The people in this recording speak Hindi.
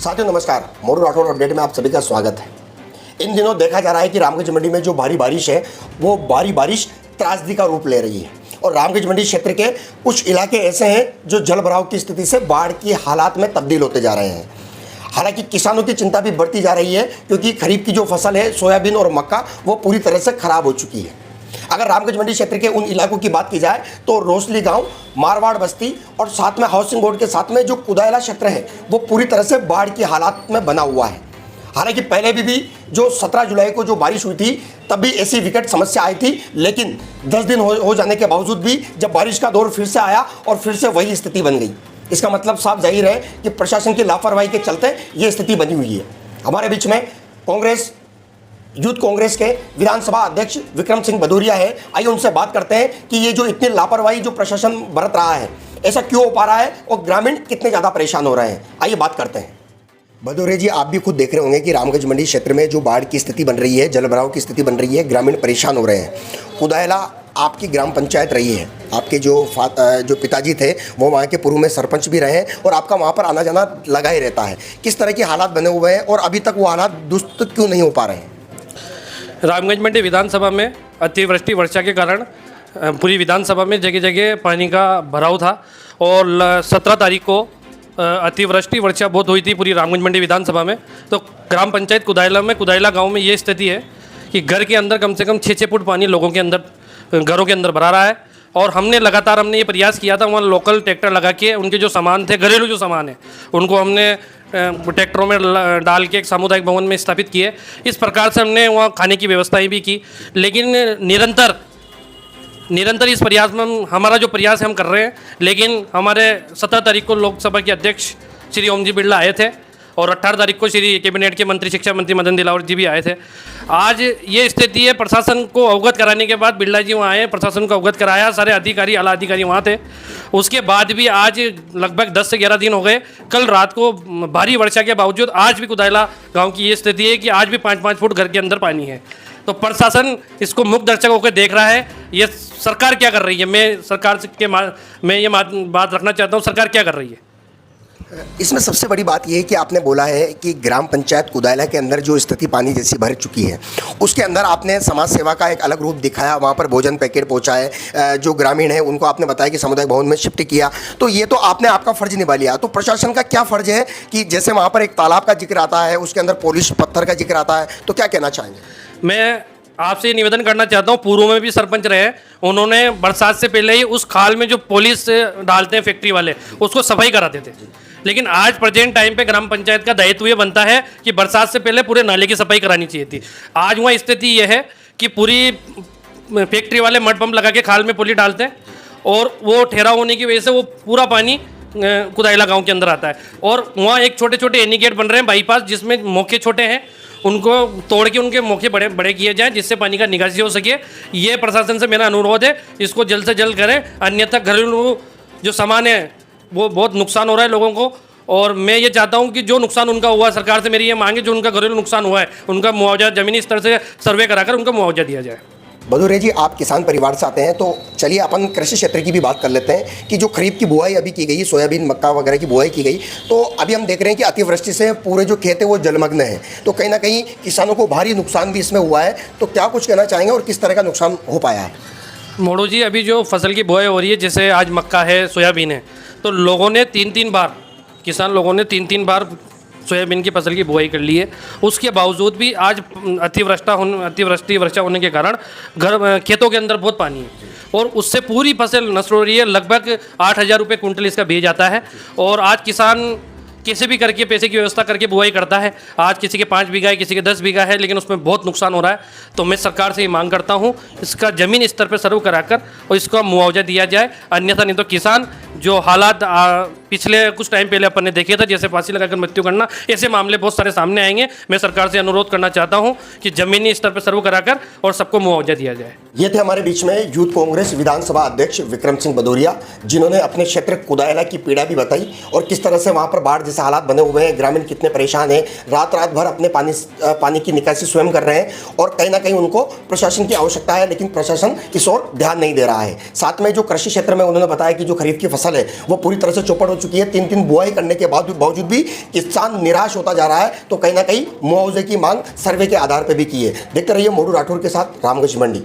साथियों नमस्कार, मोरू राठौड़ अपडेट में आप सभी का स्वागत है। इन दिनों देखा जा रहा है कि रामगंज मंडी में जो भारी बारिश है वो भारी बारिश त्रासदी का रूप ले रही है और रामगंज मंडी क्षेत्र के कुछ इलाके ऐसे हैं जो जल भराव की स्थिति से बाढ़ की हालात में तब्दील होते जा रहे हैं। हालांकि किसानों की चिंता भी बढ़ती जा रही है क्योंकि खरीफ की जो फसल है सोयाबीन और मक्का वो पूरी तरह से खराब हो चुकी है। अगर रामगंज मंडी क्षेत्र के उन इलाकों की बात की जाए तो रोसली गांव, मारवाड़ बस्ती और साथ में हाउसिंग बोर्ड के साथ में जो कुदायला क्षेत्र है वो पूरी तरह से बाढ़ की हालात में बना हुआ है। हालांकि पहले भी जो 17 जुलाई को जो बारिश हुई थी तब भी ऐसी विकट समस्या आई थी, लेकिन 10 दिन हो जाने के बावजूद भी जब बारिश का दौर फिर से आया और फिर से वही स्थिति बन गई। इसका मतलब साफ जाहिर है कि प्रशासन की लापरवाही के चलते ये स्थिति बनी हुई है। हमारे बीच में यूथ कांग्रेस के विधानसभा अध्यक्ष विक्रम सिंह भदौरिया है। आइए उनसे बात करते हैं कि ये जो इतनी लापरवाही जो प्रशासन बरत रहा है ऐसा क्यों हो पा रहा है और ग्रामीण कितने ज़्यादा परेशान हो रहे हैं। आइए बात करते हैं। भदौरिया जी, आप भी खुद देख रहे होंगे कि रामगंज मंडी क्षेत्र में जो बाढ़ की स्थिति बन रही है, जलभराव की स्थिति बन रही है, ग्रामीण परेशान हो रहे हैं। कुदायला आपकी ग्राम पंचायत रही है, आपके जो पिताजी थे वो वहाँ के पूर्व में सरपंच भी रहे हैं और आपका वहाँ पर आना जाना लगा ही रहता है। किस तरह के हालात बने हुए हैं और अभी तक वो हालात दुरुस्त क्यों नहीं हो पा रहे हैं? रामगंज मंडी विधानसभा में अतिवृष्टि वर्षा के कारण पूरी विधानसभा में जगह जगह पानी का भराव था और 17 तारीख को अतिवृष्टि वर्षा बहुत हुई थी पूरी रामगंज मंडी विधानसभा में। तो ग्राम पंचायत कुदायला गांव में ये स्थिति है कि घर के अंदर कम से कम 6-6 फुट पानी लोगों के अंदर घरों के अंदर भरा रहा है। और हमने ये प्रयास किया था, वहाँ लोकल ट्रैक्टर लगा के उनके जो सामान थे, घरेलू जो सामान है, उनको हमने ट्रैक्टरों में डाल के एक सामुदायिक भवन में स्थापित किए। इस प्रकार से हमने वहाँ खाने की व्यवस्थाएं भी की, लेकिन निरंतर इस प्रयास में हमारा जो प्रयास है हम कर रहे हैं। लेकिन हमारे 17 तारीख को लोकसभा के अध्यक्ष श्री ओम जी बिरला आए थे और 18 तारीख को श्री कैबिनेट के मंत्री, शिक्षा मंत्री मदन दिलावर जी भी आए थे। आज ये स्थिति है, प्रशासन को अवगत कराने के बाद बिरला जी वहाँ आए, प्रशासन को अवगत कराया, सारे अधिकारी, आला अधिकारी वहाँ थे। उसके बाद भी आज लगभग 10 से 11 दिन हो गए। कल रात को भारी वर्षा के बावजूद आज भी कुदायला गाँव की ये स्थिति है कि आज भी 5-5 फुट घर के अंदर पानी है। तो प्रशासन इसको मुक्त दर्शक होकर देख रहा है। ये सरकार क्या कर रही है? मैं सरकार के मैं ये बात रखना चाहता हूँ, सरकार क्या कर रही है? इसमें सबसे बड़ी बात यह है कि आपने बोला है कि ग्राम पंचायत कुदायला के अंदर जो स्थिति पानी जैसी भर चुकी है उसके अंदर आपने समाज सेवा का एक अलग रूप दिखाया, वहाँ पर भोजन पैकेट पहुँचाए, जो ग्रामीण है उनको आपने बताया कि सामुदायिक भवन में शिफ्ट किया। तो ये तो आपने आपका फ़र्ज निभा लिया। तो प्रशासन का क्या फ़र्ज है कि जैसे वहाँ पर एक तालाब का जिक्र आता है, उसके अंदर पॉलिश पत्थर का जिक्र आता है, तो क्या कहना चाहेंगे? मैं आपसे ये निवेदन करना चाहता हूँ, पूर्व में भी सरपंच रहे, उन्होंने बरसात से पहले ही उस खाल में जो पॉलिश डालते हैं फैक्ट्री वाले उसको सफाई कराते थे। लेकिन आज प्रेजेंट टाइम पे ग्राम पंचायत का दायित्व ये बनता है कि बरसात से पहले पूरे नाले की सफाई करानी चाहिए थी। आज वहाँ स्थिति ये है कि पूरी फैक्ट्री वाले मड पंप लगा के खाल में पॉलिश डालते हैं और वो ठहराव होने की वजह से वो पूरा पानी कुदायला गाँव के अंदर आता है। और वहाँ एक छोटे छोटे एनी गेट बन रहे हैं बाईपास, जिसमें मौके छोटे हैं, उनको तोड़ के उनके मौके बड़े बड़े किए जाएं जिससे पानी का निकासी हो सके। ये प्रशासन से मेरा अनुरोध है, इसको जल्द से जल्द करें, अन्यथा घरेलू जो सामान है वो बहुत नुकसान हो रहा है लोगों को। और मैं ये चाहता हूँ कि जो नुकसान उनका हुआ, सरकार से मेरी ये मांग है, जो उनका घरेलू नुकसान हुआ है उनका मुआवजा ज़मीनी स्तर से सर्वे कराकर उनका मुआवजा दिया जाए। भदौरिया जी, आप किसान परिवार से आते हैं, तो चलिए अपन कृषि क्षेत्र की भी बात कर लेते हैं कि जो खरीफ की बुआई अभी की गई, सोयाबीन मक्का वगैरह की बुआई की गई, तो अभी हम देख रहे हैं कि अतिवृष्टि से पूरे जो खेत है वो जलमग्न है। तो कहीं ना कहीं किसानों को भारी नुकसान भी इसमें हुआ है। तो क्या कुछ कहना चाहेंगे और किस तरह का नुकसान हो पाया है? मोड़ू जी, अभी जो फसल की बुआई हो रही है, जैसे आज मक्का है, सोयाबीन है, तो लोगों ने 3-3 बार, किसान लोगों ने 3-3 बार सोयाबीन की फसल की बुआई कर ली है। उसके बावजूद भी आज अतिवृष्टि वर्षा होने के कारण खेतों के अंदर बहुत पानी है और उससे पूरी फसल नष्ट हो रही है। लगभग 8,000 रुपये कुंटल इसका बीज आता है और आज किसान कैसे भी करके पैसे की व्यवस्था करके बुआई करता है। आज किसी के 5 बीघा है, किसी के 10 बीघा है, लेकिन उसमें बहुत नुकसान हो रहा है। तो मैं सरकार से ये मांग करता हूँ, इसका ज़मीन स्तर पर सर्व कराकर और इसका मुआवजा दिया जाए, अन्यथा नहीं तो किसान जो हालात पिछले कुछ टाइम पहले अपन ने देखे थे, जैसे फांसी लगाकर मृत्यु करना, ऐसे मामले बहुत सारे सामने आएंगे। मैं सरकार से अनुरोध करना चाहता हूँ कि ज़मीनी स्तर पर सर्व कराकर और सबको मुआवजा दिया जाए। ये थे हमारे बीच में यूथ कांग्रेस विधानसभा अध्यक्ष विक्रम सिंह भदौरिया, जिन्होंने अपने क्षेत्र कुदायला की पीड़ा भी बताई और किस तरह से वहाँ पर बाढ़ जैसे हालात बने हुए हैं, ग्रामीण कितने परेशान हैं, रात भर अपने पानी की निकासी स्वयं कर रहे हैं और कहीं ना कहीं उनको प्रशासन की आवश्यकता है, लेकिन प्रशासन इस ओर ध्यान नहीं दे रहा है। साथ में जो कृषि क्षेत्र में उन्होंने बताया कि जो खरीफ की फसल फसल है वो पूरी तरह से चौपट हो चुकी है। 3 बुआई करने के बावजूद भी किसान निराश होता जा रहा है, तो कहीं ना कहीं मुआवजे की मांग सर्वे के आधार पर भी की है। देखते रहिए मोरू राठौर के साथ रामगंज मंडी।